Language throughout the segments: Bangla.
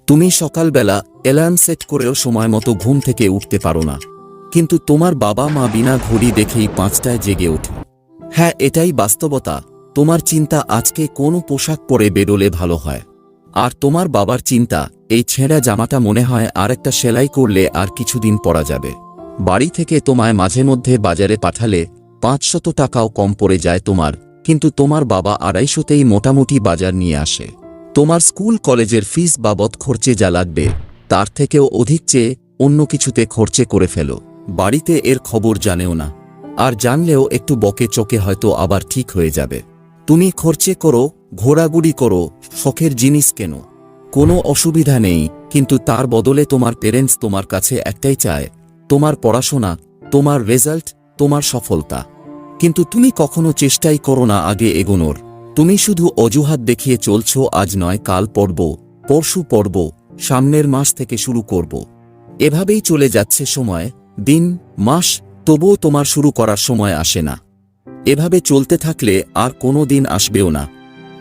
তুমি সকালবেলা অ্যালার্ম সেট করেও সময় মতো ঘুম থেকে উঠতে পারো না, কিন্তু তোমার বাবা মা বিনা ঘড়ি দেখেই 5টায় জেগে ওঠে। হ্যাঁ, এটাই বাস্তবতা। তোমার চিন্তা আজকে কোন পোশাক পরে বেরোলে ভালো হয়, আর তোমার বাবার চিন্তা এই ছেঁড়া জামাটা মনে হয় আর একটা সেলাই করলে আর কিছুদিন পরা যাবে। বাড়ি থেকে তোমায় মাঝে মধ্যে বাজারে পাঠালে 500 টাকাও কম পড়ে যায় তোমার, কিন্তু তোমার বাবা 250তেই মোটামুটি বাজার নিয়ে আসে। তোমার স্কুল কলেজের ফিস বাবদ খরচে যা লাগবে তার থেকেও অধিক চেয়ে অন্য কিছুতে খরচে করে ফেলো। বাড়িতে এর খবর জানেও না, আর জানলেও একটু বকে চোখে হয়তো আবার ঠিক হয়ে যাবে। তুমি খরচে করো, ঘোরাঘুরি করো, শখের জিনিস কেনো, কোনো অসুবিধা নেই, কিন্তু তার বদলে তোমার পেরেন্টস তোমার কাছে একটাই চায়, তোমার পড়াশোনা, তোমার রেজাল্ট, তোমার সফলতা। কিন্তু তুমি কখনো চেষ্টাই করো না আগে এগোনোর। তুমি শুধু অজুহাত দেখিয়ে চলছো, আজ নয় কাল পড়ব, পরশু পড়ব, সামনের মাস থেকে শুরু করব। এভাবেই চলে যাচ্ছে সময়, দিন, মাস, তবুও তোমার শুরু করার সময় আসে না। এভাবে চলতে থাকলে আর কোনো দিন আসবেও না।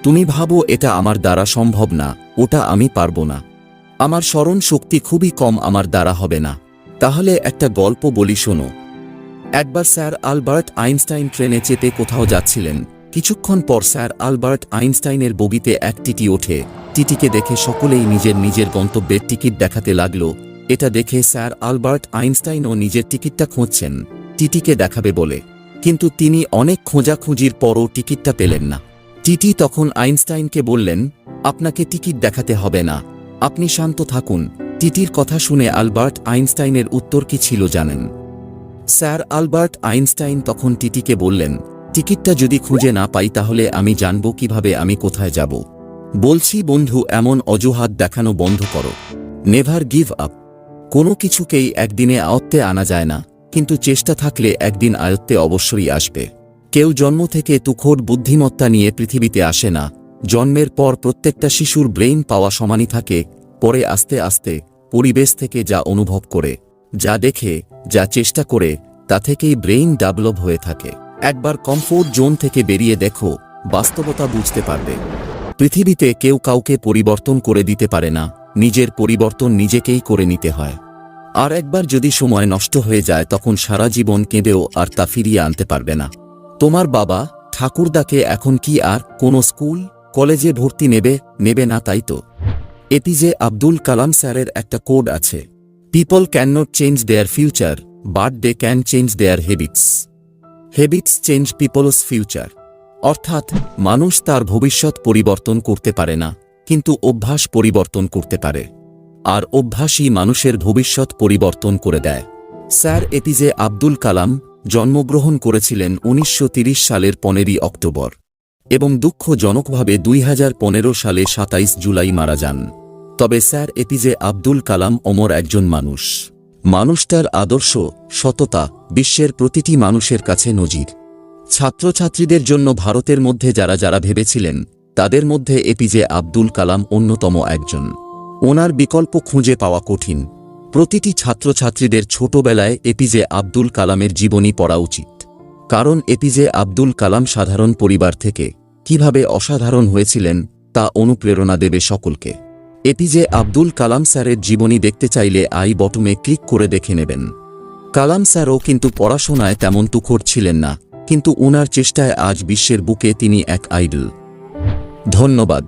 তুমি ভাবো এটা আমার দ্বারা সম্ভব না, ওটা আমি পারবো না, আমার স্মরণ শক্তি খুবই কম, আমার দ্বারা হবে না। তাহলে একটা গল্প বলি শোনো। একবার স্যার আলবার্ট আইনস্টাইন ট্রেনে চেপে কোথাও যাচ্ছিলেন। কিছুক্ষণ পর স্যার আলবার্ট আইনস্টাইনের বগিতে এক টিটি ওঠে। টিটিকে দেখে সকলেই নিজের নিজের গন্তব্যের টিকিট দেখাতে লাগল। এটা দেখে স্যার আলবার্ট আইনস্টাইনও নিজের টিকিটটা খুঁজছেন টিটিকে দেখাবে বলে, কিন্তু তিনি অনেক খোঁজাখুঁজির পরও টিকিটটা পেলেন না। টিটি তখন আইনস্টাইনকে বললেন, আপনাকে টিকিট দেখাতে হবে না, আপনি শান্ত থাকুন। টিটির কথা শুনে আলবার্ট আইনস্টাইনের উত্তর কি ছিল জানেন? স্যার আলবার্ট আইনস্টাইন তখন টিটিকে বললেন, টিকিটটা যদি খুঁজে না পাই তাহলে আমি জানব কিভাবে আমি কোথায় যাব? বলছি বন্ধু, এমন অজুহাত দেখানো বন্ধ করো। Never give up. কোনো কিছুকেই একদিনে আয়ত্তে আনা যায় না, কিন্তু চেষ্টা থাকলে একদিন আয়ত্তে অবশ্যই আসবে। কেউ জন্ম থেকে তুখোড় বুদ্ধিমত্তা নিয়ে পৃথিবীতে আসে না। জন্মের পর প্রত্যেকটা শিশুর ব্রেইন পাওয়া সমানই থাকে, পরে আস্তে আস্তে পরিবেশ থেকে যা অনুভব করে, যা দেখে, যা চেষ্টা করে, তা থেকেই ব্রেইন ডেভেলপ হয়ে থাকে। একবার কমফোর্ট জোন থেকে বেরিয়ে দেখো, বাস্তবতা বুঝতে পারবে। পৃথিবীতে কেউ কাউকে পরিবর্তন করে দিতে পারে না, নিজের পরিবর্তন নিজেকেই করে নিতে হয়। আর একবার যদি সময় নষ্ট হয়ে যায় তখন সারা জীবন কেঁদেও আর তা ফিরিয়ে আনতে পারবে না। তোমার বাবা ঠাকুরদাকে এখন কি আর কোনো স্কুল কলেজে ভর্তি নেবে না, তাই তো? এপিজে আব্দুল কালাম স্যারের একটা কোড আছে, people can not change their future, but they can change their habits. Habits change people's future. অর্থাৎ মানুষ তার ভবিষ্যৎ পরিবর্তন করতে পারে না, কিন্তু অভ্যাস পরিবর্তন করতে পারে, আর অভ্যাসই মানুষের ভবিষ্যৎ পরিবর্তন করে দেয়। স্যার এপিজে আব্দুল কালাম জন্মগ্রহণ করেছিলেন 1930 সালের 15 অক্টোবর এবং দুঃখজনকভাবে 2015 সালে 27 জুলাই মারা যান। তবে স্যার এপিজে আব্দুল কালাম অমর একজন মানুষ। মানুষটার আদর্শ, সততা বিশ্বের প্রতিটি মানুষের কাছে নজির। ছাত্রছাত্রীদের জন্য ভারতের মধ্যে যারা যারা ভেবেছিলেন, তাদের মধ্যে এপিজে আব্দুল কালাম অন্যতম একজন। ওনার বিকল্প খুঁজে পাওয়া কঠিন। প্রতিটি ছাত্রছাত্রীদের ছোটবেলায় এপিজে আব্দুল কালামের জীবনী পড়া উচিত, কারণ এপিজে আব্দুল কালাম সাধারণ পরিবার থেকে কিভাবে অসাধারণ হয়েছিলেন তা অনুপ্রেরণা দেবে সকলকে। এপিজে আব্দুল কালাম স্যারের জীবনী দেখতে চাইলে আই বটমে ক্লিক করে দেখে নেবেন। কালাম স্যারও কিন্তু পড়াশোনায় তেমন তুখোড় ছিলেন না, কিন্তু ওনার চেষ্টায় আজ বিশ্বের বুকে তিনি এক আইডল। ধন্যবাদ।